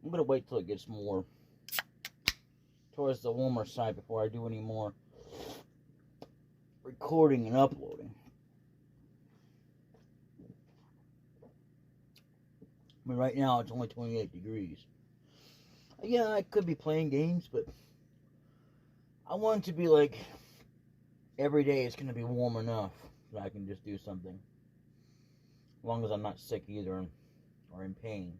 I'm going to wait till it gets more towards the warmer side before I do any more recording and uploading. I mean, right now it's only 28 degrees. Yeah, I could be playing games, but I want it to be like every day it's going to be warm enough that I can just do something. As long as I'm not sick either or in pain.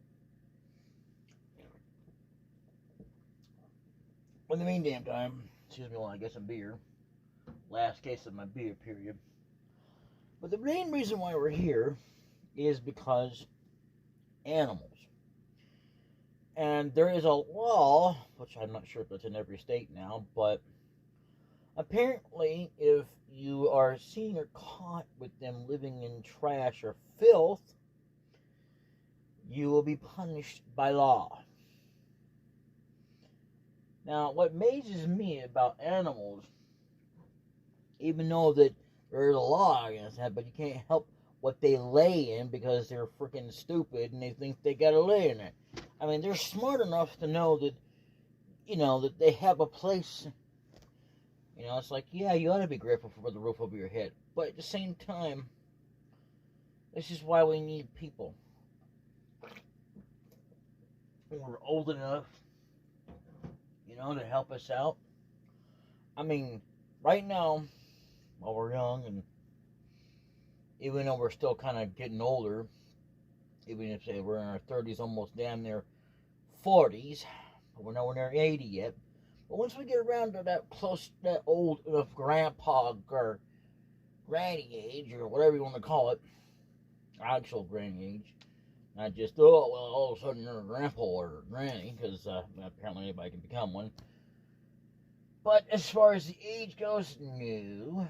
In the meantime, excuse me while I get some beer. Last case of my beer period. But the main reason why we're here is because animals. And there is a law, which I'm not sure if it's in every state now, but apparently if you are seen or caught with them living in trash or filth, you will be punished by law. Now, what amazes me about animals, even though that there's a law against that, but you can't help what they lay in because they're freaking stupid and they think they gotta lay in it. I mean, they're smart enough to know that, that they have a place. It's like, yeah, you ought to be grateful for the roof over your head. But at the same time, this is why we need people. When we're old enough, to help us out. I mean, right now, while we're young, and even though we're still kind of getting older, even if say we're in our 30s, almost damn near 40s, but we're nowhere near 80 yet. But once we get around to that old enough grandpa or granny age, or whatever you want to call it, actual granny age, not just, all of a sudden you're a grandpa or a granny, because apparently anybody can become one. But as far as the age goes, no.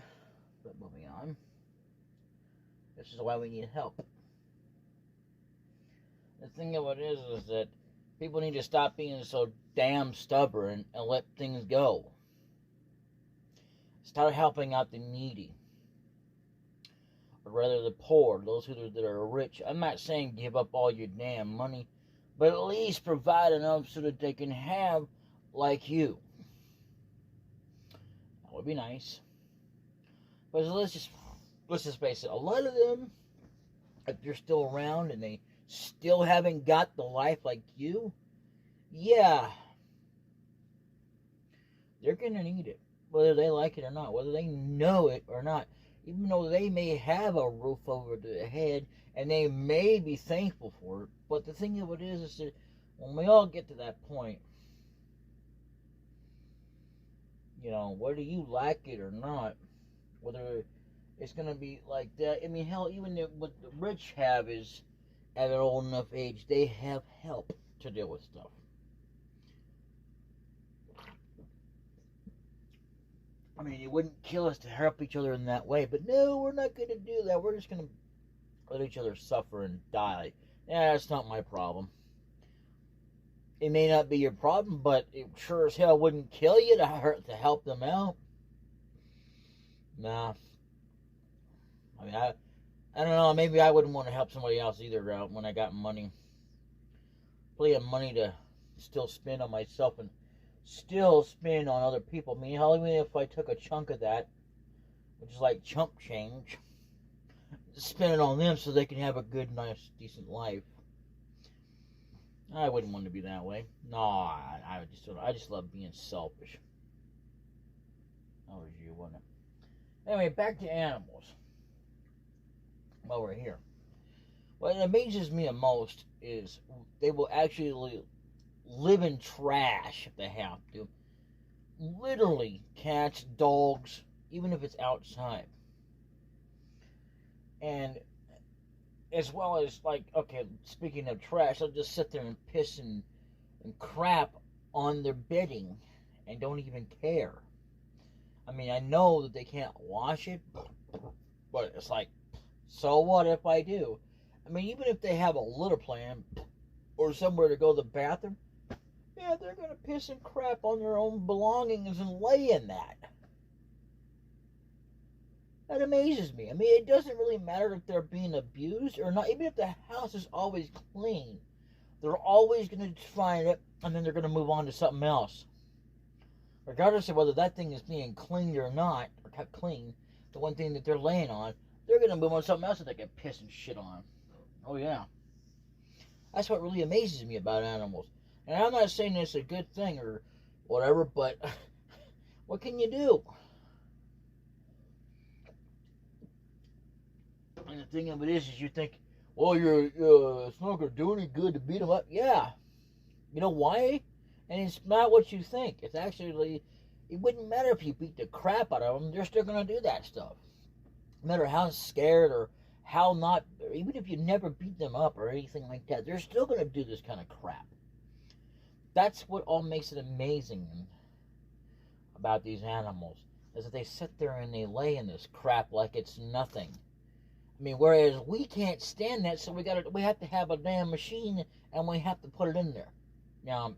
But moving on. This is why we need help. The thing of it is that people need to stop being so damn stubborn and let things go. Start helping out the needy. Or rather the poor, those that are rich. I'm not saying give up all your damn money, but at least provide enough so that they can have like you. That would be nice. But let's just face it, a lot of them, if they're still around and they still haven't got the life like you, yeah, they're gonna need it, whether they like it or not, whether they know it or not. Even though they may have a roof over their head and they may be thankful for it, but the thing of it is that when we all get to that point, whether you like it or not, whether it's going to be like that. I mean, hell, even what the rich have is, at an old enough age, they have help to deal with stuff. I mean, it wouldn't kill us to help each other in that way, but no, we're not going to do that. We're just going to let each other suffer and die. Yeah, that's not my problem. It may not be your problem, but it sure as hell wouldn't kill you to help them out. Nah. I mean, I don't know. Maybe I wouldn't want to help somebody else either out when I got money. Plenty of money to still spend on myself and still spend on other people. I mean, hell, even if I took a chunk of that, which is like chump change, spend it on them so they can have a good, nice, decent life. I wouldn't want to be that way. No, I just love being selfish. That was you, wasn't it? Anyway, back to animals. While we're here, what amazes me the most is they will actually live in trash if they have to. Literally, cats, dogs, even if it's outside. And as well as, like, okay, speaking of trash, they'll just sit there and piss and crap on their bedding and don't even care. I mean, I know that they can't wash it, but it's like, so what if I do? I mean, even if they have a litter plan or somewhere to go to the bathroom, yeah, they're going to piss and crap on their own belongings and lay in that. That amazes me. I mean, it doesn't really matter if they're being abused or not, even if the house is always clean. They're always going to find it, and then they're going to move on to something else. Regardless of whether that thing is being cleaned or not, or kept clean, the one thing that they're laying on, they're going to move on to something else that they get pissed and shit on. Oh, yeah. That's what really amazes me about animals. And I'm not saying it's a good thing or whatever, but what can you do? And the thing of it is you think, well, it's not going to do any good to beat them up. Yeah. You know why? And it's not what you think. It's actually, it wouldn't matter if you beat the crap out of them. They're still going to do that stuff. No matter how scared or how not, or even if you never beat them up or anything like that, they're still going to do this kind of crap. That's what all makes it amazing about these animals, is that they sit there and they lay in this crap like it's nothing. I mean, whereas we can't stand that, so we have to have a damn machine and we have to put it in there. Now,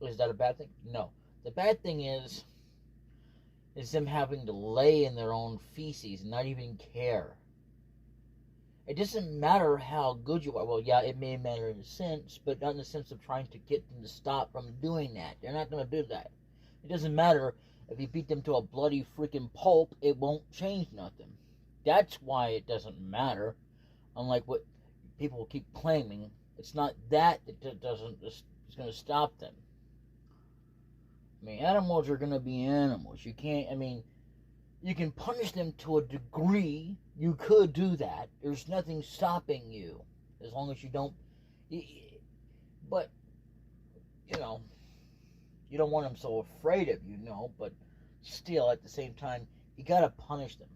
is that a bad thing? No. The bad thing is them having to lay in their own feces and not even care. It doesn't matter how good you are. Well, yeah, it may matter in a sense, but not in the sense of trying to get them to stop from doing that. They're not going to do that. It doesn't matter if you beat them to a bloody freaking pulp, it won't change nothing. That's why it doesn't matter. Unlike what people keep claiming, it's not that is going to stop them. I mean, animals are going to be animals. You can't, I mean, you can punish them to a degree. You could do that. There's nothing stopping you as long as you don't. But, you know, you don't want them so afraid of you, no. But still, at the same time, you got to punish them.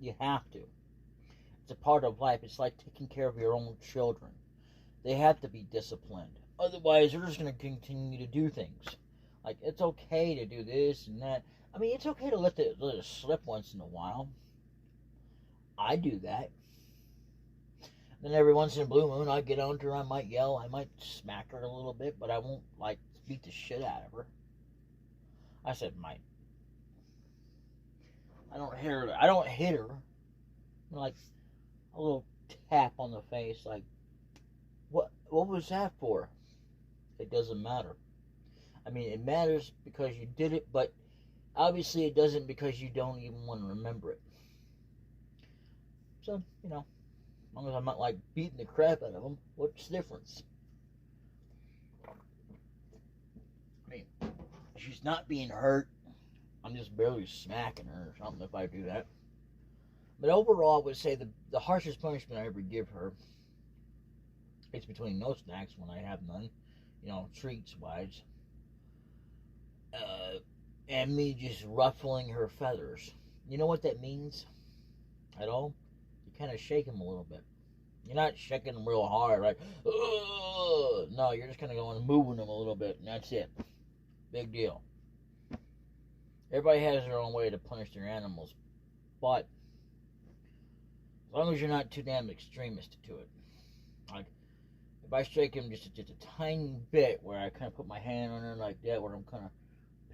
You have to. It's a part of life. It's like taking care of your own children. They have to be disciplined. Otherwise, they're just going to continue to do things. Like, it's okay to do this and that. I mean, it's okay to let it slip once in a while. I do that. Then every once in a blue moon, I get on to her, I might yell, I might smack her a little bit, but I won't, like, beat the shit out of her. I said might. I don't hit her. Like, a little tap on the face, like, what was that for? It doesn't matter. I mean, it matters because you did it, but obviously it doesn't because you don't even want to remember it. So, you know, as long as I'm not, like, beating the crap out of them, what's the difference? I mean, she's not being hurt. I'm just barely smacking her or something if I do that. But overall, I would say the harshest punishment I ever give her is between no snacks when I have none, you know, treats-wise, and me just ruffling her feathers. You know what that means at all? You kind of shake them a little bit. You're not shaking them real hard, right? No, you're just kind of going moving them a little bit, and that's it. Big deal. Everybody has their own way to punish their animals, but as long as you're not too damn extremist to it. Like, if I shake him just a tiny bit, where I kind of put my hand on her like that, where I'm kind of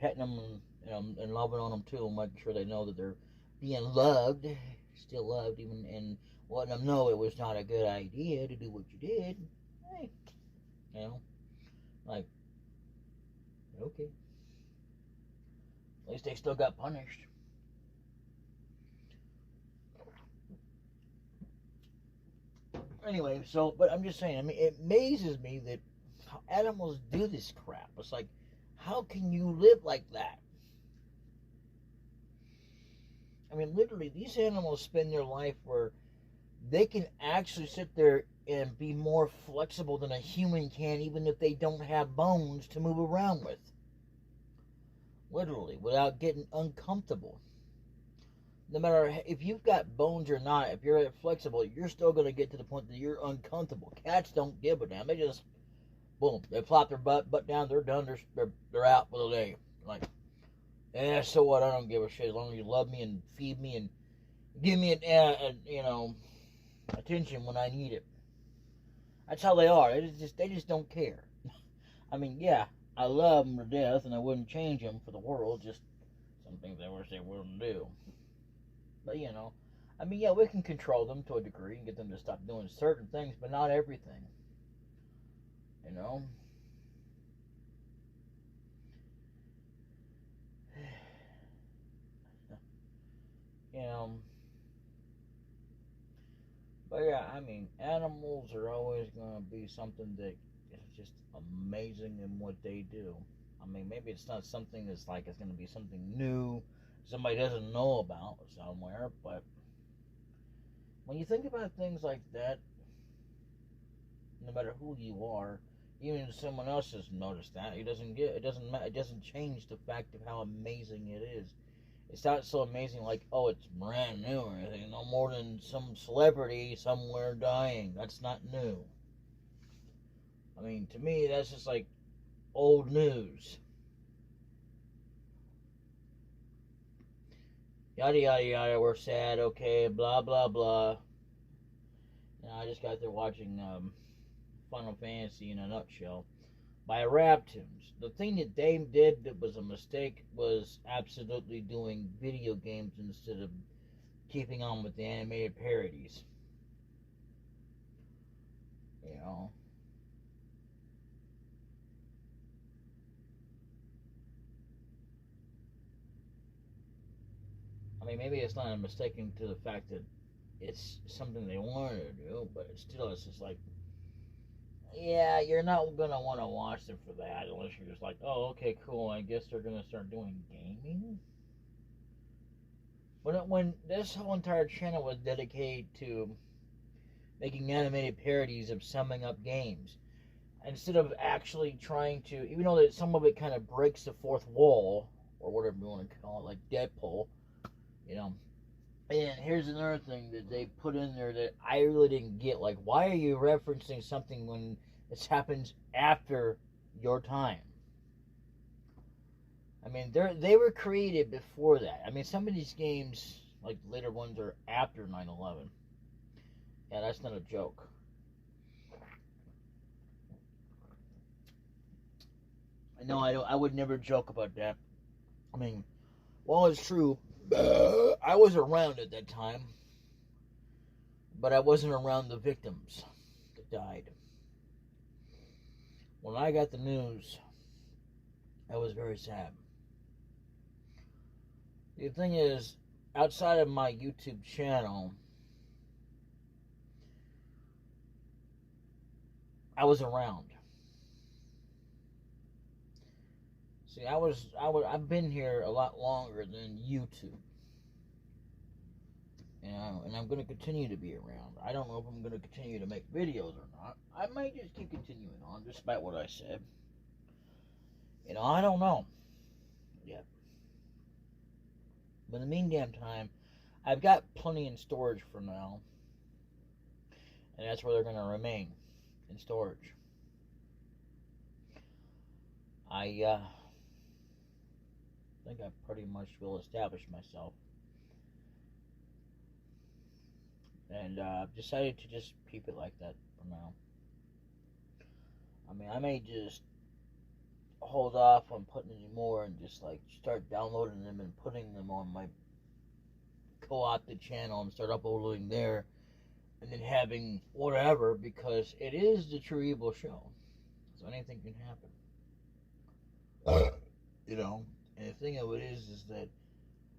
petting them and loving on them too, making sure they know that they're being loved, still loved, even, and letting them know it was not a good idea to do what you did. Hey, you know, like, okay. At least they still got punished. Anyway, so, but I'm just saying, I mean, it amazes me that how animals do this crap. It's like, how can you live like that? I mean, literally, these animals spend their life where they can actually sit there and be more flexible than a human can, even if they don't have bones to move around with. Literally, without getting uncomfortable. No matter if you've got bones or not, if you're flexible, you're still going to get to the point that you're uncomfortable. Cats don't give a damn. They just, boom, they flop their butt down, they're done, they're out for the day. Like, so what, I don't give a shit, as long as you love me and feed me and give me, attention when I need it. That's how they are. They just don't care. I mean, yeah, I love them to death, and I wouldn't change them for the world, just some things I wish they wouldn't do. But, you know, I mean, yeah, we can control them to a degree and get them to stop doing certain things, but not everything. You know? You know, but yeah, I mean, animals are always going to be something that is just amazing in what they do. I mean, maybe it's not something that's like it's going to be something new somebody doesn't know about somewhere, but when you think about things like that, no matter who you are, even if someone else has noticed that, it doesn't change the fact of how amazing it is. It's not so amazing like, oh, it's brand new or anything. No more than some celebrity somewhere dying. That's not new. I mean, to me, that's just like old news. Yada, yada, yada, we're sad, okay, blah, blah, blah. I just got there watching Final Fantasy in a nutshell by Raptunes. The thing that they did that was a mistake was absolutely doing video games instead of keeping on with the animated parodies. You know? I mean, maybe it's not a mistake to the fact that it's something they wanted to do, but it's just like, yeah, you're not going to want to watch them for that unless you're just like, oh, okay, cool, I guess they're going to start doing gaming? When this whole entire channel was dedicated to making animated parodies of summing up games, instead of actually trying to, even though that some of it kind of breaks the fourth wall, or whatever you want to call it, like Deadpool, you know. And here's another thing that they put in there that I really didn't get. Like, why are you referencing something when this happens after your time? I mean, they were created before that. I mean, some of these games, like later ones, are after 9/11. Yeah, that's not a joke. No, I would never joke about that. I mean, while it's true, I was around at that time, but I wasn't around the victims that died. When I got the news, I was very sad. The thing is, outside of my YouTube channel, I was around. See, I've been here a lot longer than YouTube. You know, and I'm going to continue to be around. I don't know if I'm going to continue to make videos or not. I might just keep continuing on, despite what I said. You know, I don't know yet. But in the meantime, I've got plenty in storage for now. And that's where they're going to remain, in storage. I think I pretty much will establish myself. And I've decided to just keep it like that for now. I mean, I may just hold off on putting any more and just like start downloading them and putting them on my co-opted channel and start uploading there, and then having whatever, because it is the True Evil Show, so anything can happen. You know, and the thing of it is that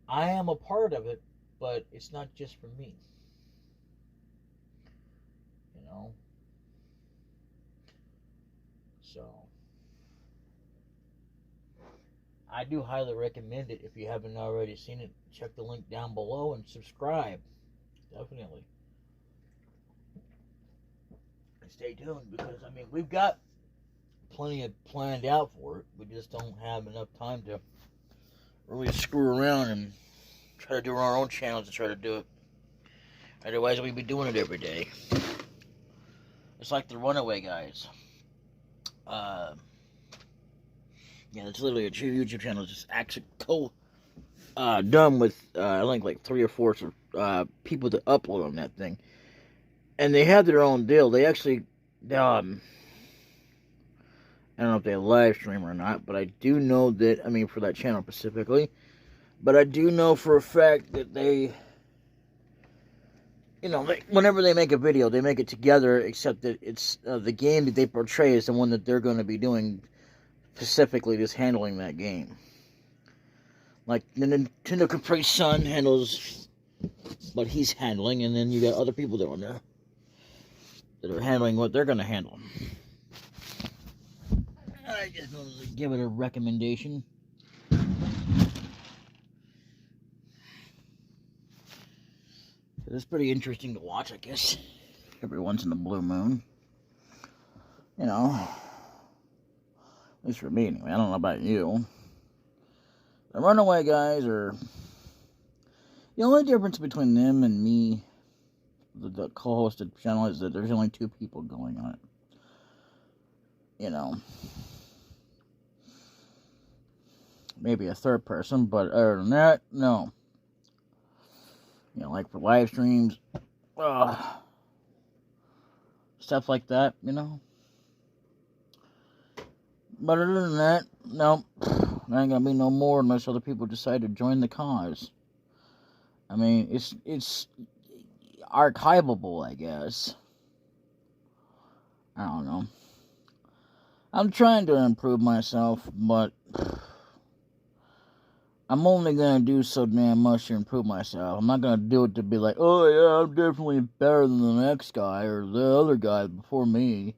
I am a part of it, but it's not just for me. You know, so I do highly recommend it. If you haven't already seen it, check the link down below and subscribe. Definitely. And stay tuned, because I mean, we've got plenty of planned out for it. We just don't have enough time to really screw around and try to do our own channels and try to do it. Otherwise, we'd be doing it every day. It's like the Runaway Guys. Yeah, it's literally a YouTube channel. It's just actually done with, I think, like 3 or 4 people to upload on that thing. And they have their own deal. They actually, I don't know if they live stream or not, but I do know that, I mean, for that channel specifically, but I do know for a fact that they you know, whenever they make a video, they make it together, except that it's the game that they portray is the one that they're going to be doing, specifically just handling that game. Like, the Nintendo Capri Sun handles what he's handling, and then you got other people down there that are handling what they're going to handle. I just wanted to give it a recommendation. It's pretty interesting to watch, I guess. Every once in a blue moon. You know. At least for me, anyway. I don't know about you. The Runaway guys are... The only difference between them and me, the co-hosted channel, is that there's only 2 people going on it. You know. Maybe a 3rd person, but other than that, no. You know, like for live streams, stuff like that, you know. But other than that, no, there ain't gonna be no more unless other people decide to join the cause. I mean, it's archivable, I guess. I don't know. I'm trying to improve myself, but I'm only going to do so damn much to improve myself. I'm not going to do it to be like, oh yeah, I'm definitely better than the next guy or the other guy before me.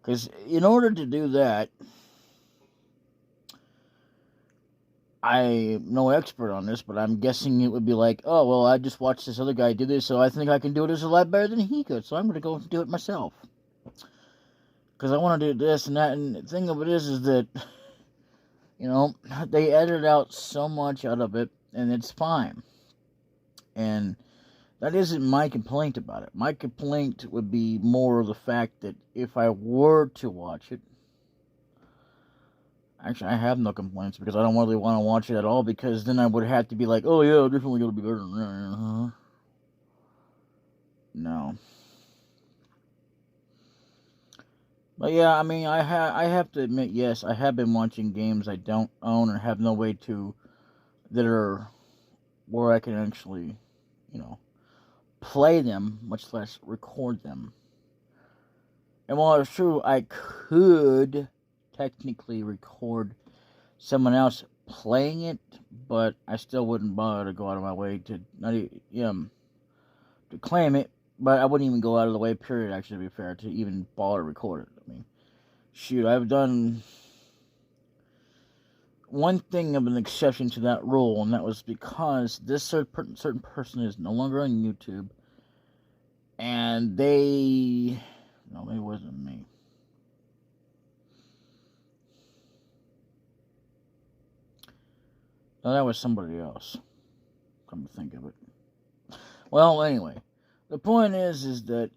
Because in order to do that, I'm no expert on this, but I'm guessing it would be like, oh, well, I just watched this other guy do this, so I think I can do it a lot better than he could, so I'm going to go do it myself. Because I want to do this and that, and the thing of it is that... You know, they edited out so much out of it, and it's fine. And that isn't my complaint about it. My complaint would be more the fact that if I were to watch it... Actually, I have no complaints, because I don't really want to watch it at all, because then I would have to be like, oh yeah, definitely gotta be better than that. No. But yeah, I mean, I have to admit, yes, I have been watching games I don't own or have no way to, that are where I can actually, you know, play them, much less record them. And while it's true, I could technically record someone else playing it, but I still wouldn't bother to go out of my way to to claim it. But I wouldn't even go out of the way, period, actually, to be fair, to even bother to record it. I mean, shoot, I've done one thing of an exception to that rule, and that was because this certain person is no longer on YouTube, and they... No, it wasn't me. No, that was somebody else, come to think of it. Well, anyway, the point is that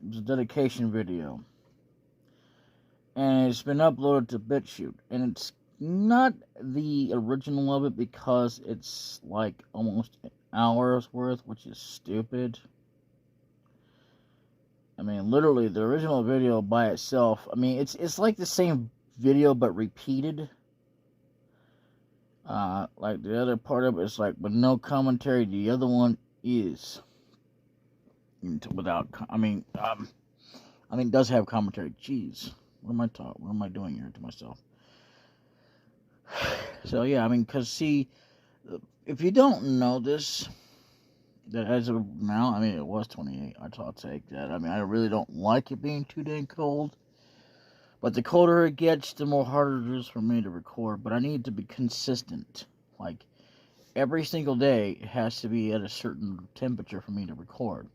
it's a dedication video, and it's been uploaded to BitChute, and it's not the original of it because it's like almost an hour's worth, which is stupid. I mean, literally, the original video by itself, I mean, it's like the same video but repeated. Like the other part of it is like with no commentary. The other one is without. I mean, it does have commentary. Jeez, what am I doing here to myself? So yeah, I mean, cause see, if you don't know this, that as of now, I mean, it was 28. I'll take that. I mean, I really don't like it being too dang cold. But the colder it gets, the more harder it is for me to record. But I need to be consistent. Like, every single day, it has to be at a certain temperature for me to record.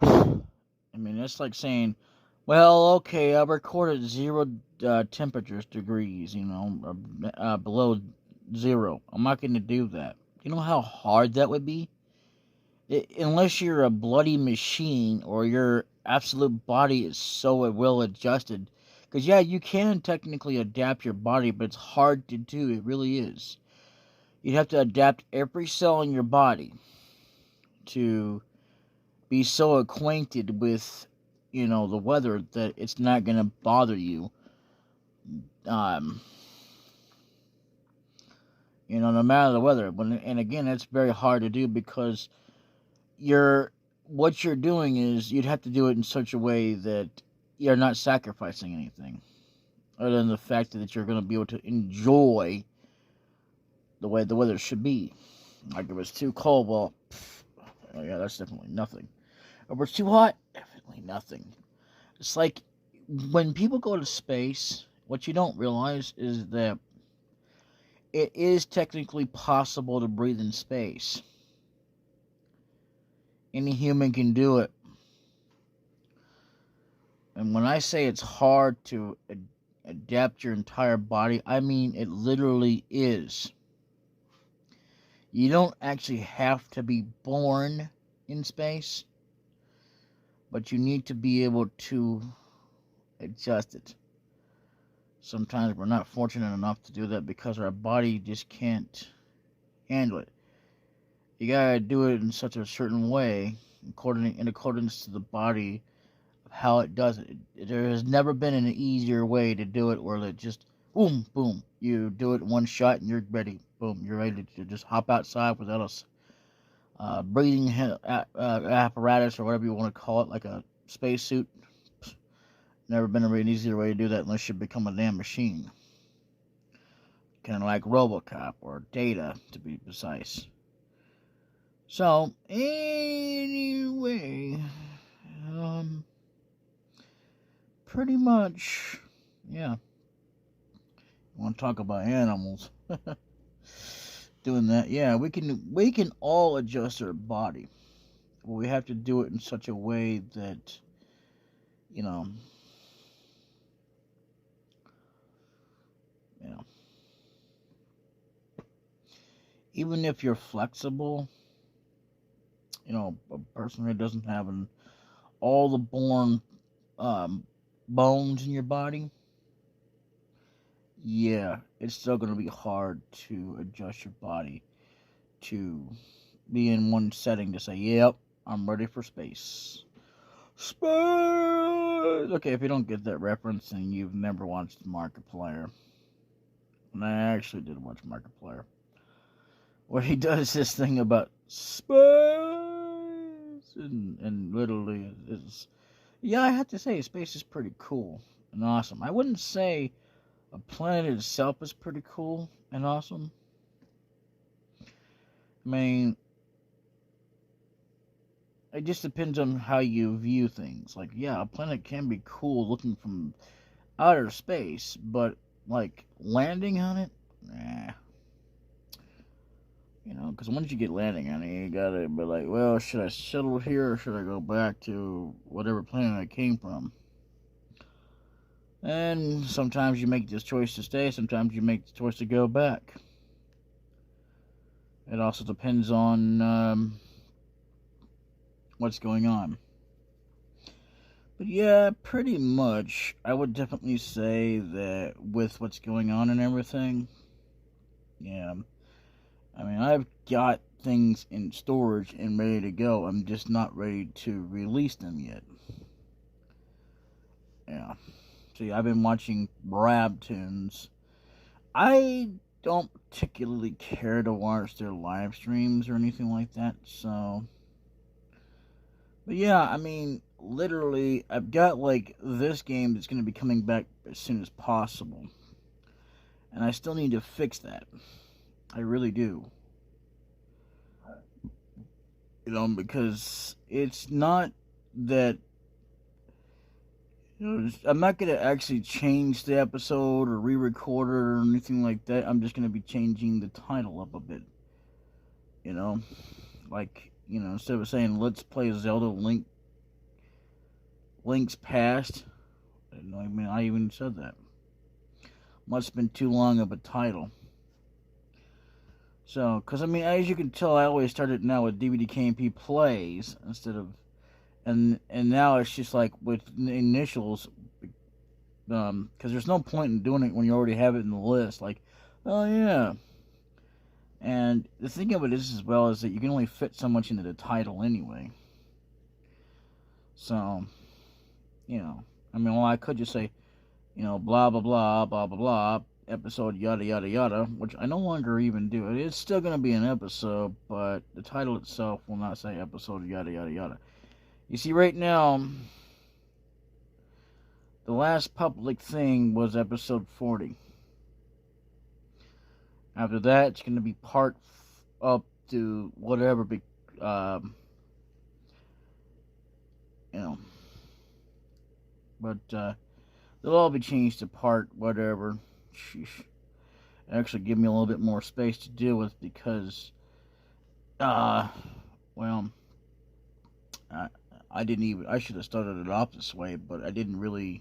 I mean, it's like saying, well, okay, I've recorded 0 temperatures degrees, you know, below 0. I'm not going to do that. You know how hard that would be? Unless you're a bloody machine or your absolute body is so well adjusted. Because, yeah, you can technically adapt your body, but it's hard to do. It really is. You'd have to adapt every cell in your body to be so acquainted with, you know, the weather that it's not going to bother you. You know, no matter the weather. And again, that's very hard to do because what you're doing is you'd have to do it in such a way that you're not sacrificing anything, other than the fact that you're going to be able to enjoy the way the weather should be. Like if it's too cold, well, oh yeah, that's definitely nothing. If it's too hot, definitely nothing. It's like when people go to space, what you don't realize is that it is technically possible to breathe in space. Any human can do it. And when I say it's hard to adapt your entire body, I mean it literally is. You don't actually have to be born in space, but you need to be able to adjust it. Sometimes we're not fortunate enough to do that because our body just can't handle it. You gotta do it in such a certain way, in accordance to the body of how it does it. There has never been an easier way to do it where it just boom, boom. You do it in one shot and you're ready. Boom, you're ready to just hop outside without a breathing apparatus or whatever you want to call it, like a spacesuit. Never been an easier way to do that unless you become a damn machine. Kind of like RoboCop or Data, to be precise. So, anyway, pretty much, yeah. You want to talk about animals? Doing that, yeah, we can all adjust our body. But we have to do it in such a way that, you know, even if you're flexible, a person who doesn't have all the born bones in your body, yeah, it's still going to be hard to adjust your body to be in one setting to say, yep, I'm ready for space. Space! Okay, if you don't get that reference and you've never watched Markiplier, and I actually did watch Markiplier, where he does this thing about space, and literally is, yeah, I have to say, space is pretty cool and awesome. I wouldn't say a planet itself is pretty cool and awesome. I mean, it just depends on how you view things. Like, yeah, a planet can be cool looking from outer space, but, like, landing on it? Nah. Because once you get landing on it, you gotta be like, well, should I settle here or should I go back to whatever planet I came from? And sometimes you make this choice to stay, sometimes you make the choice to go back. It also depends on what's going on. But yeah, pretty much, I would definitely say that with what's going on and everything, yeah, I mean, I've got things in storage and ready to go. I'm just not ready to release them yet. Yeah. See, I've been watching Brabtoons. I don't particularly care to watch their live streams or anything like that, so. But yeah, I mean, literally, I've got, like, this game that's going to be coming back as soon as possible. And I still need to fix that. I really do. Because it's not that, I'm not going to actually change the episode or re-record it or anything like that. I'm just going to be changing the title up a bit. Like, instead of saying, let's play Zelda Link's Past, I even said that. Must have been too long of a title. So, because, as you can tell, I always started now with DbdKmp Plays instead of, and now it's just like with initials, because there's no point in doing it when you already have it in the list, like, oh yeah. And the thing of it is, as well, is that you can only fit so much into the title anyway. So, I could just say, blah, blah, blah, blah, blah, blah, episode yada yada yada, which I no longer even do. It is still going to be an episode, but the title itself will not say episode yada yada yada. You see, right now, the last public thing was episode 40. After that, it's going to be part up to whatever, um, you know, but they'll all be changed to part whatever. Sheesh. Actually, give me a little bit more space to deal with because, uh, well, I, I didn't even. I should have started it off this way, but I didn't really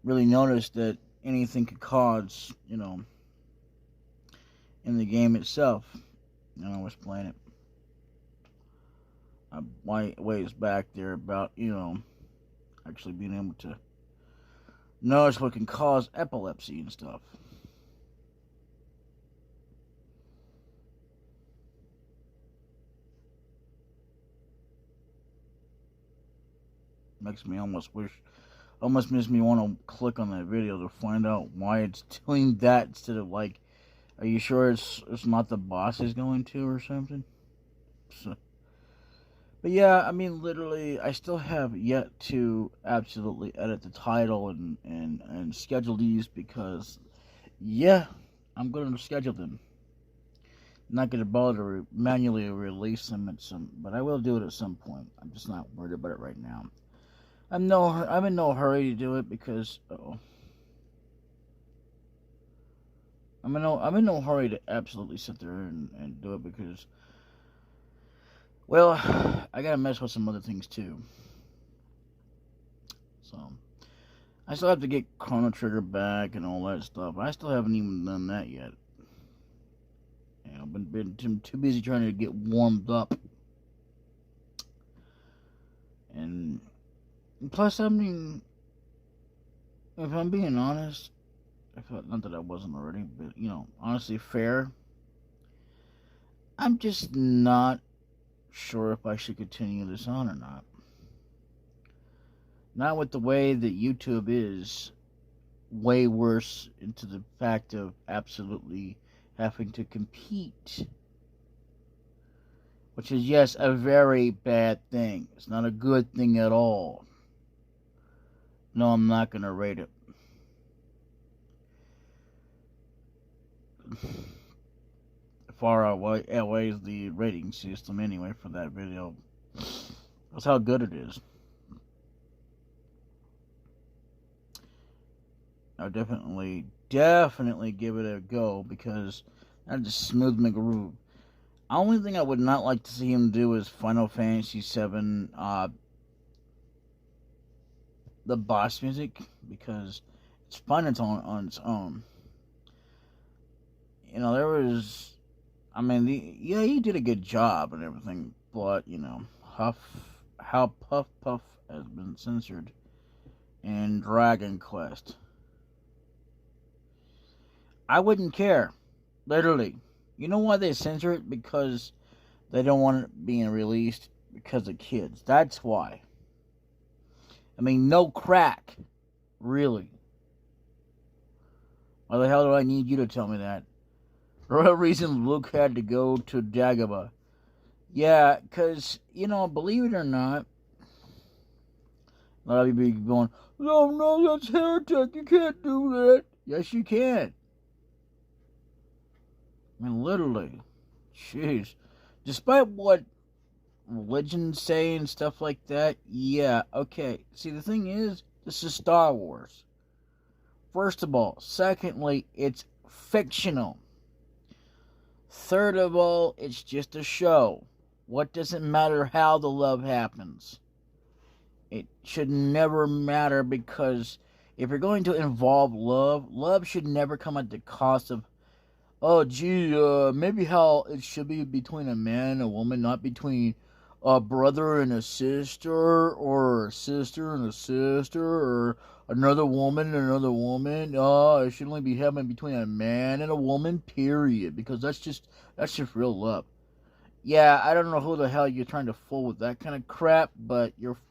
notice that anything could cause, in the game itself. I was playing it. Ways back there about, actually being able to notice what can cause epilepsy and stuff. Makes me almost makes me want to click on that video to find out why it's doing that instead of like, are you sure it's not the boss is going to or something? So, but yeah, I mean, literally, I still have yet to absolutely edit the title and schedule these because, yeah, I'm going to schedule them. I'm not going to bother to manually release them but I will do it at some point. I'm just not worried about it right now. I'm in no hurry to do it because I'm in no hurry to absolutely sit there and do it because, well, I gotta mess with some other things too. So I still have to get Chrono Trigger back and all that stuff. I still haven't even done that yet. I've been too busy trying to get warmed up, and plus, I mean, if I'm being honest, not that I wasn't already, but honestly, fair. I'm just not sure if I should continue this on or not. Not with the way that YouTube is way worse into the fact of absolutely having to compete. Which is, yes, a very bad thing. It's not a good thing at all. No, I'm not going to rate it. Far outweighs the rating system anyway for that video. That's how good it is. I'll definitely give it a go because that just smooth my groove. Only thing I would not like to see him do is Final Fantasy VII, the boss music, because it's fun on its own. There was, I mean, he did a good job and everything, but how Puff Puff has been censored in Dragon Quest. I wouldn't care, literally. You know why they censor it? Because they don't want it being released because of kids. That's why. I mean, no crack, really. Why the hell do I need you to tell me that? For what reason Luke had to go to Dagobah? Yeah, because, believe it or not, a lot of people going, no, that's heretic. You can't do that. Yes, you can. I mean, literally. Jeez. Despite what religions say and stuff like that, yeah, okay. See, the thing is, this is Star Wars. First of all. Secondly, it's fictional. Third of all, it's just a show. What does it matter how the love happens? It should never matter because if you're going to involve love should never come at the cost of, oh, gee, maybe how it should be between a man and a woman, not between a brother and a sister, or a sister and a sister, or another woman and another woman. It should only be happening between a man and a woman, period. Because that's just real love. Yeah, I don't know who the hell you're trying to fool with that kind of crap, but you're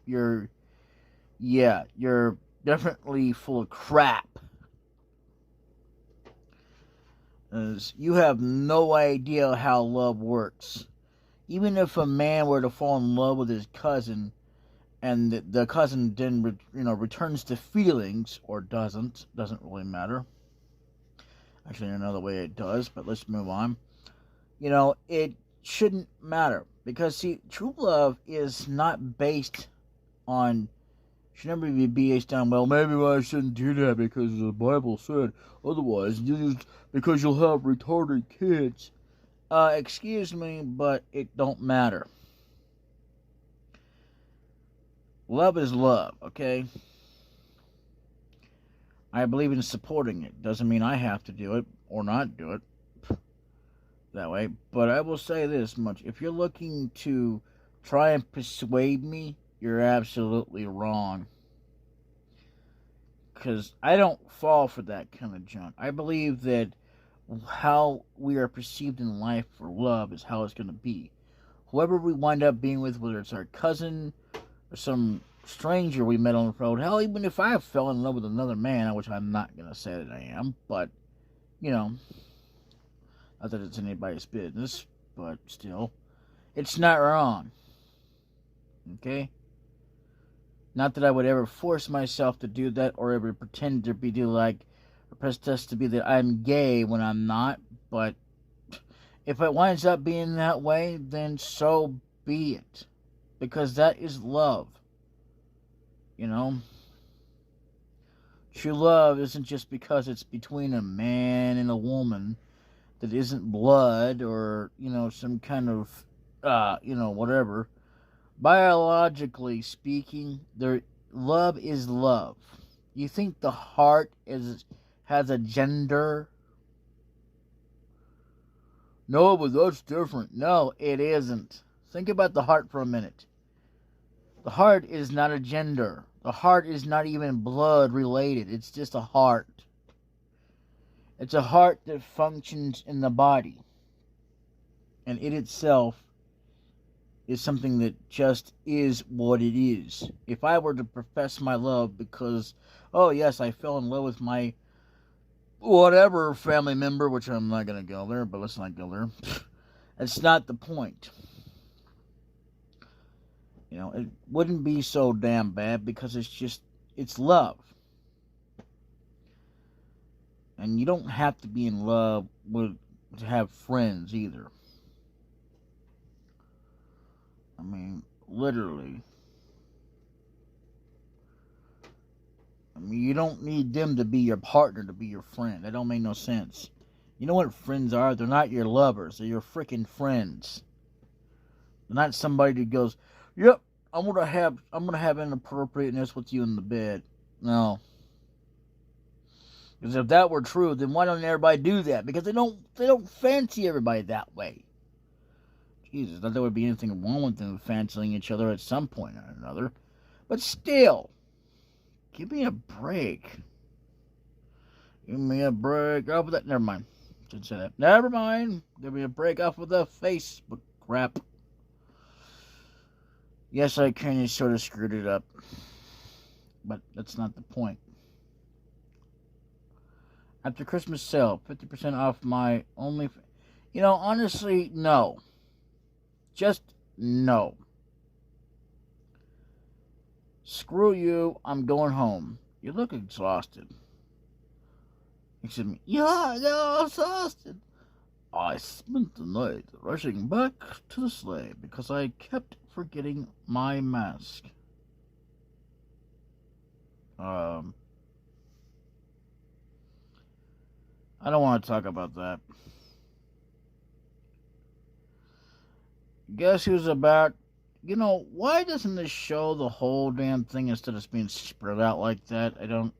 definitely full of crap. is you have no idea how love works. Even if a man were to fall in love with his cousin, and the cousin then returns to feelings or doesn't really matter. Actually, in another way it does, but let's move on. It shouldn't matter, because see, true love is not based on, should never be based on, well, maybe I shouldn't do that because the Bible said otherwise, because you'll have retarded kids. Excuse me, but it don't matter. Love is love, okay? I believe in supporting it. Doesn't mean I have to do it or not do it that way. But I will say this much. If you're looking to try and persuade me, you're absolutely wrong. Because I don't fall for that kind of junk. I believe that how we are perceived in life for love is how it's going to be. Whoever we wind up being with, whether it's our cousin or some stranger we met on the road, hell, even if I fell in love with another man, which I'm not going to say that I am, but, not that it's anybody's business, but still, it's not wrong. Okay? Not that I would ever force myself to do that or ever pretend to be that I'm gay when I'm not, but if it winds up being that way, then so be it. Because that is love. True love isn't just because it's between a man and a woman that isn't blood or, some kind of, whatever. Biologically speaking, love is love. You think the heart has a gender? No, but that's different. No, it isn't. Think about the heart for a minute. The heart is not a gender. The heart is not even blood related. It's just a heart. It's a heart that functions in the body. And it itself is something that just is what it is. If I were to profess my love because, oh yes, I fell in love with my whatever family member, which I'm not going to go there, but let's not go there. That's not the point. It wouldn't be so damn bad because it's love. And you don't have to be in love to have friends either. I mean, literally. I mean, you don't need them to be your partner to be your friend. That don't make no sense. You know what friends are? They're not your lovers. They're your freaking friends. They're not somebody who goes, yep, I'm gonna have inappropriateness with you in the bed. No. Because if that were true, then why don't everybody do that? Because they don't fancy everybody that way. Jesus, not that there would be anything wrong with them fancying each other at some point or another. But still, give me a break. Give me a break off of that. Never mind. Didn't say that. Never mind. Give me a break off of the Facebook crap. Yes, I kind of sort of screwed it up. But that's not the point. After Christmas sale, 50% off my only... honestly, no. Just no. Screw you, I'm going home. You look exhausted. Excuse me. Yeah, I'm exhausted. I spent the night rushing back to the sleigh because I kept forgetting my mask. I don't want to talk about that. Guess who's about... why doesn't this show the whole damn thing instead of being spread out like that? I don't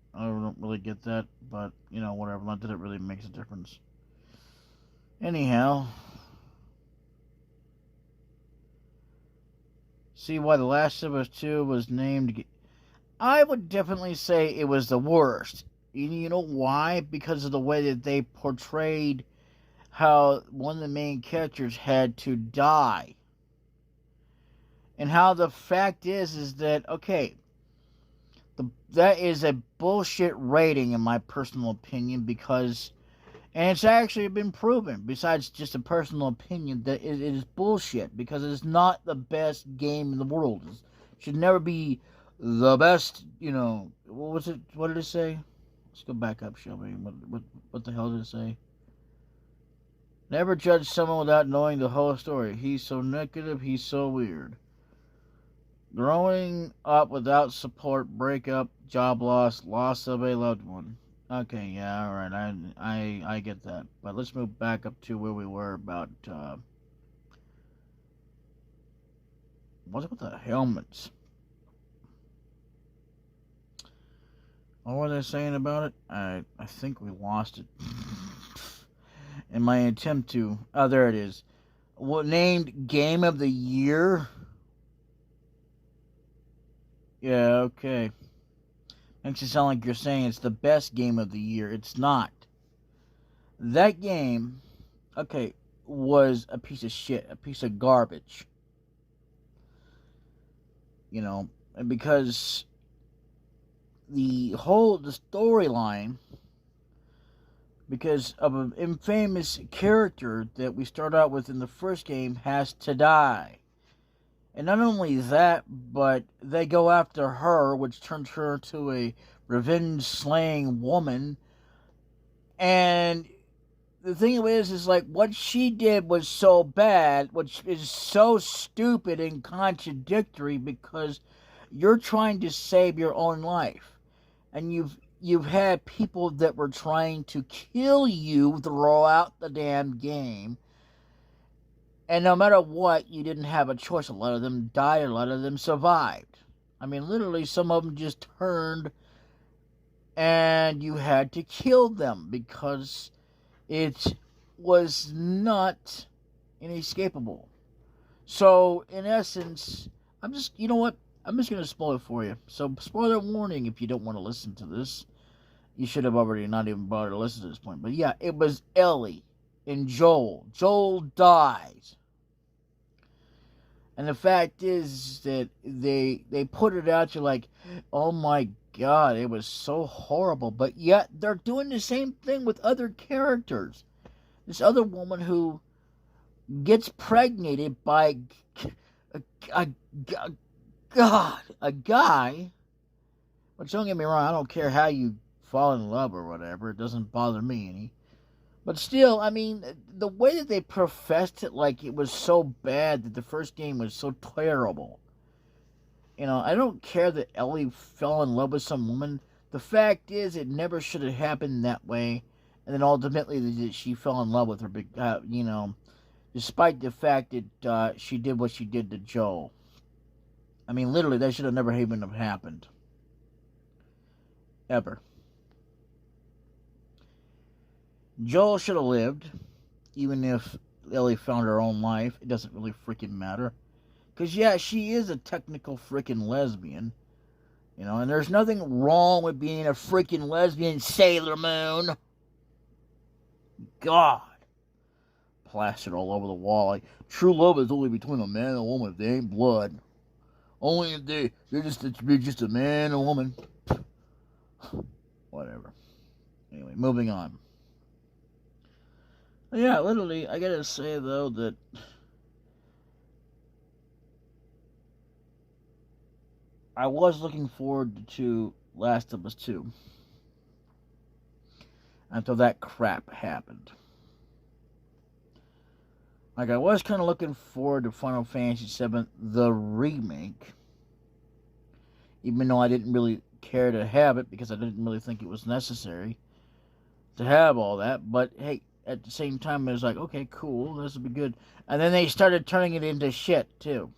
really get that, but, whatever. Not that it really makes a difference. Anyhow. See why The Last of Us 2 was named... I would definitely say it was the worst. You know why? Because of the way that they portrayed how one of the main characters had to die. And how the fact is that, okay, that is a bullshit rating in my personal opinion, because And it's actually been proven, besides just a personal opinion, that it is bullshit because it's not the best game in the world. It should never be the best, What was it? What did it say? Let's go back up, shall we? What the hell did it say? Never judge someone without knowing the whole story. He's so negative, he's so weird. Growing up without support, breakup, job loss of a loved one. Okay, yeah, all right, I get that. But let's move back up to where we were about, what's up with the helmets? What were they saying about it? I think we lost it. In my attempt to, oh, there it is. What named Game of the Year? Yeah, okay. Makes it sound like you're saying it's the best game of the year. It's not. That game, okay, was a piece of shit, a piece of garbage. Because the storyline, because of an infamous character that we start out with in the first game, has to die. And not only that, but they go after her, which turns her into a revenge-slaying woman. And the thing of it is like, what she did was so bad, which is so stupid and contradictory, because you're trying to save your own life. And you've had people that were trying to kill you throughout the damn game. And no matter what, you didn't have a choice. A lot of them died, a lot of them survived. I mean, literally, some of them just turned and you had to kill them because it was not inescapable. So, in essence, you know what? I'm just going to spoil it for you. So, spoiler warning if you don't want to listen to this. You should have already not even bothered to listen to this point. But yeah, it was Ellie and Joel. Joel dies. And the fact is that they put it out to like, oh my God, it was so horrible. But yet they're doing the same thing with other characters. This other woman who gets pregnated by a guy. But don't get me wrong, I don't care how you fall in love or whatever. It doesn't bother me any. But still, I mean, the way that they professed it like it was so bad that the first game was so terrible. I don't care that Ellie fell in love with some woman. The fact is, it never should have happened that way. And then ultimately, she fell in love with her, despite the fact that she did what she did to Joel. I mean, literally, that should have never even have happened. Ever. Joel should have lived, even if Ellie found her own life. It doesn't really freaking matter. Because, yeah, she is a technical freaking lesbian. And there's nothing wrong with being a freaking lesbian, Sailor Moon. God. Plastered all over the wall. Like, true love is only between a man and a woman if they ain't blood. Only if they're just a man and a woman. Whatever. Anyway, moving on. Yeah, literally, I gotta say, though, that I was looking forward to Last of Us 2 until that crap happened. Like, I was kind of looking forward to Final Fantasy VII, the remake, even though I didn't really care to have it because I didn't really think it was necessary to have all that. But, hey, at the same time, it was like, okay, cool, this will be good. And then they started turning it into shit, too.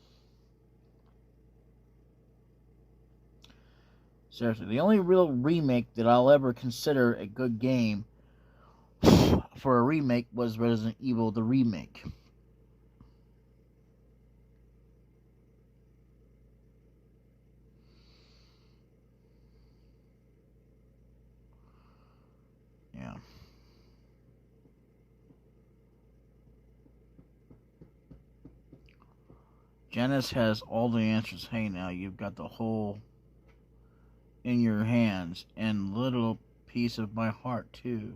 Seriously, the only real remake that I'll ever consider a good game for a remake was Resident Evil, the remake. Yeah. Janice has all the answers. Hey, now you've got the whole in your hands and little piece of my heart too.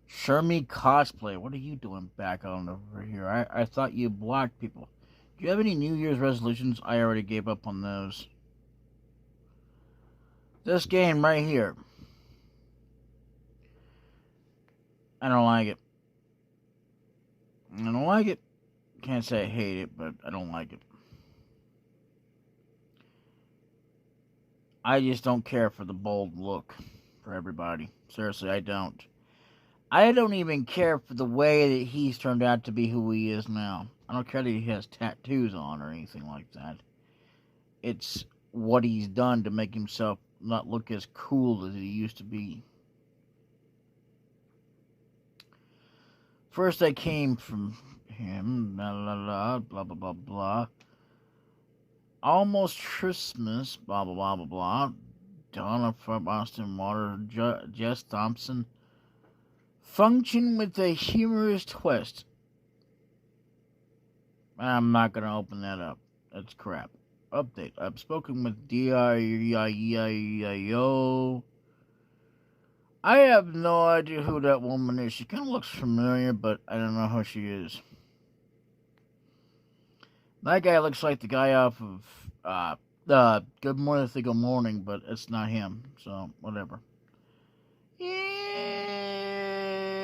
Shermie Cosplay, what are you doing back on over here? I thought you blocked people. Do you have any New Year's resolutions? I already gave up on those. This game right here. I don't like it. I don't like it. Can't say I hate it, but I don't like it. I just don't care for the bold look for everybody. Seriously, I don't. I don't even care for the way that he's turned out to be who he is now. I don't care that he has tattoos on or anything like that. It's what he's done to make himself not look as cool as he used to be. First I came from him, blah, blah, blah, blah, blah, blah, blah. Almost Christmas, blah, blah, blah, blah, blah. Donna from Austin Water, Jess Thompson. Function with a humorous twist. I'm not going to open that up. That's crap. Update. I've spoken with D-I-E-I-E-I-O. I have no idea who that woman is. She kind of looks familiar, but I don't know who she is. That guy looks like the guy off of Good Morning, Good Morning, but it's not him. So, whatever.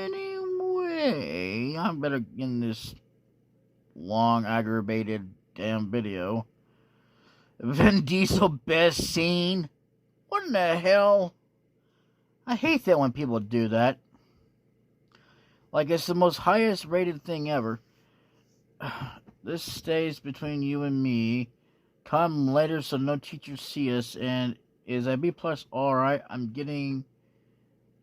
Anyway, I better get in this long, aggravated damn video. Vin Diesel best scene. What in the hell? I hate that when people do that. Like, it's the most highest rated thing ever. This stays between you and me. Come later so no teachers see us. And is I B plus alright? I'm getting...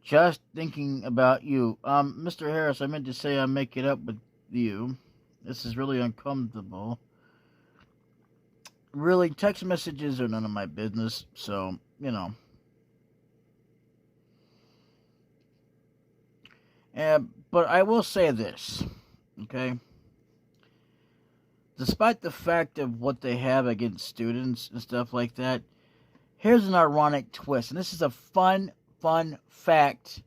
Just thinking about you. Mr. Harris, I meant to say I make it up with you. This is really uncomfortable. Really, text messages are none of my business, so, you know. But I will say this, okay? Despite the fact of what they have against students and stuff like that, here's an ironic twist. And this is a fun fact,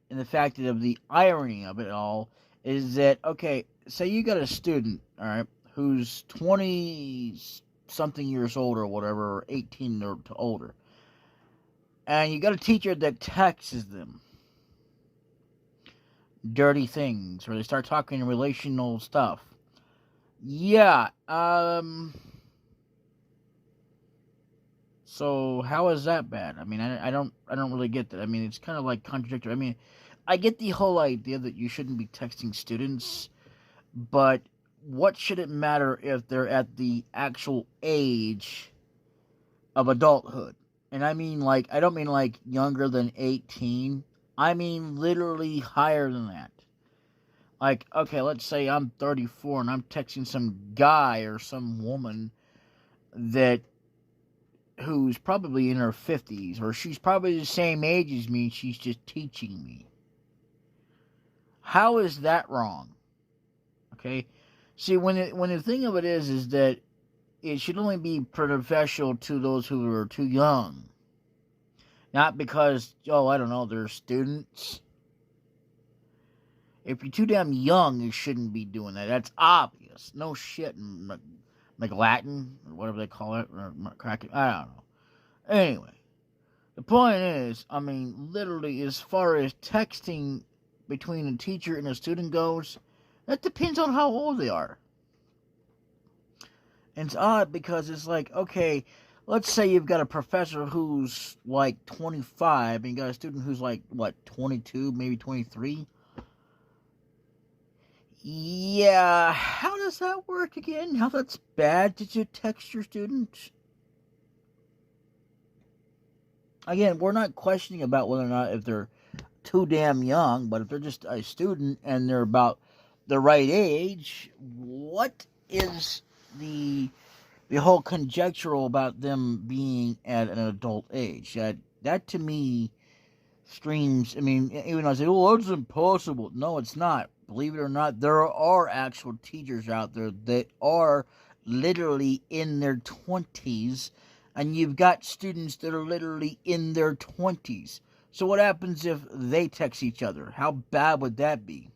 and the fact of the irony of it all is that, okay, say you got a student, all right, who's 20-something years old or whatever, or 18 or to older, and you got a teacher that texts them dirty things, or they start talking relational stuff. Yeah, so how is that bad? I mean, I don't really get that. I mean, it's kind of like contradictory. I mean, I get the whole idea that you shouldn't be texting students, but what should it matter if they're at the actual age of adulthood? And I mean, like, I don't mean like younger than 18. I mean literally higher than that. Like, okay, let's say I'm 34 and I'm texting some guy or some woman who's probably in her 50s, or she's probably the same age as me, she's just teaching me. How is that wrong? Okay? See, when the thing of it is that it should only be beneficial to those who are too young. Not because, I don't know, they're students. If you're too damn young, you shouldn't be doing that. That's obvious. No shit. McLatin, or whatever they call it, or cracking, I don't know. Anyway, the point is, I mean, literally, as far as texting between a teacher and a student goes, that depends on how old they are. And it's odd because it's like, okay, let's say you've got a professor who's like 25, and you got a student who's like, 22, maybe 23? Yeah, how does that work again? How that's bad? Did you text your student? Again, we're not questioning about whether or not if they're too damn young, but if they're just a student and they're about the right age, what is the whole conjectural about them being at an adult age? That to me screams, I mean, even though I say, oh, that's impossible. No, it's not. Believe it or not, there are actual teachers out there that are literally in their 20s, and you've got students that are literally in their 20s. So what happens if they text each other? How bad would that be?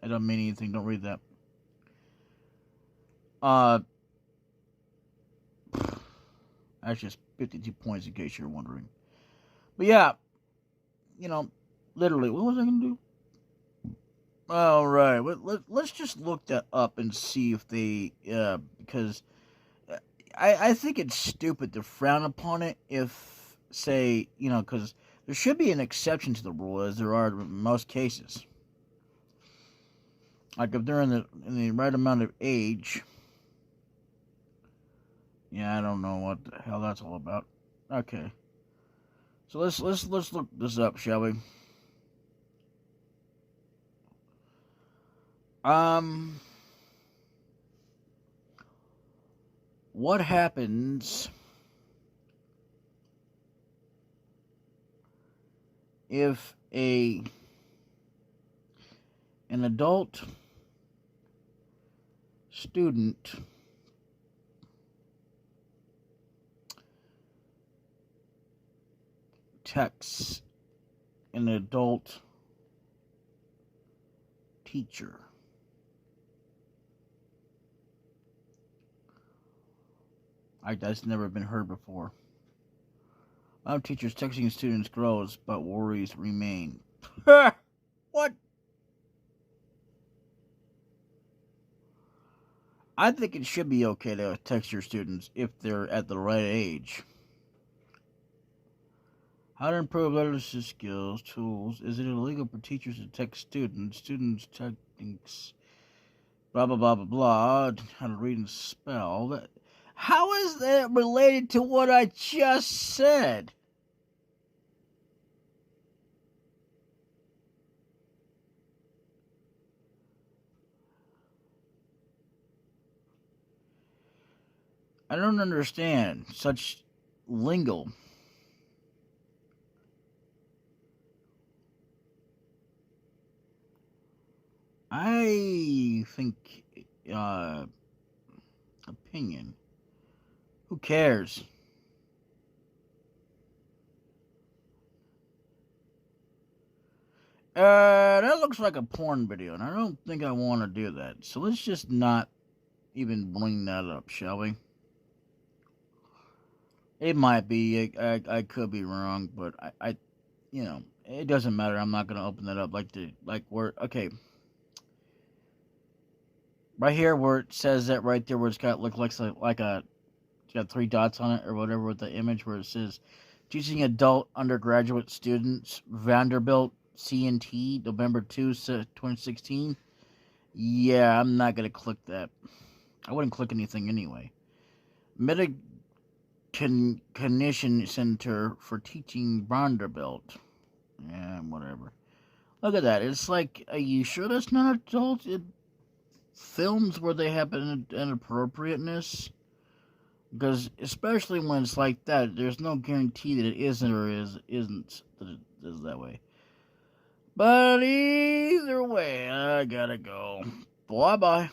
I don't mean anything. Don't read that. That's just 52 points in case you're wondering. But yeah, literally, what was I going to do? All right, let's just look that up and see if they, because I think it's stupid to frown upon it if, say, because there should be an exception to the rule, as there are in most cases. Like if they're in the right amount of age. Yeah, I don't know what the hell that's all about. Okay, so let's look this up, shall we? What happens if an adult student texts an adult teacher? That's never been heard before. A lot of teachers texting students grows, but worries remain. What? I think it should be okay to text your students if they're at the right age. How to improve literacy skills, tools. Is it illegal for teachers to text students? Students techniques, blah, blah, blah, blah, blah. How to read and spell. How is that related to what I just said? I don't understand such lingo. I think, opinion. Who cares? That looks like a porn video, and I don't think I want to do that. So let's just not even bring that up, shall we? It might be. I could be wrong, but I it doesn't matter. I'm not gonna open that up okay. Right here where it says that right there where it's got looks like it's got 3 dots on it or whatever with the image where it says teaching adult undergraduate students Vanderbilt CNT November 2, 2016. Yeah, I'm not gonna click that. I wouldn't click anything anyway. Cognition Center for Teaching Vanderbilt. Yeah, whatever. Look at that. It's like, are you sure that's not adult? Films where they have an inappropriateness? Because especially when it's like that, there's no guarantee that it isn't or isn't that it is that way. But either way, I gotta go. Bye-bye.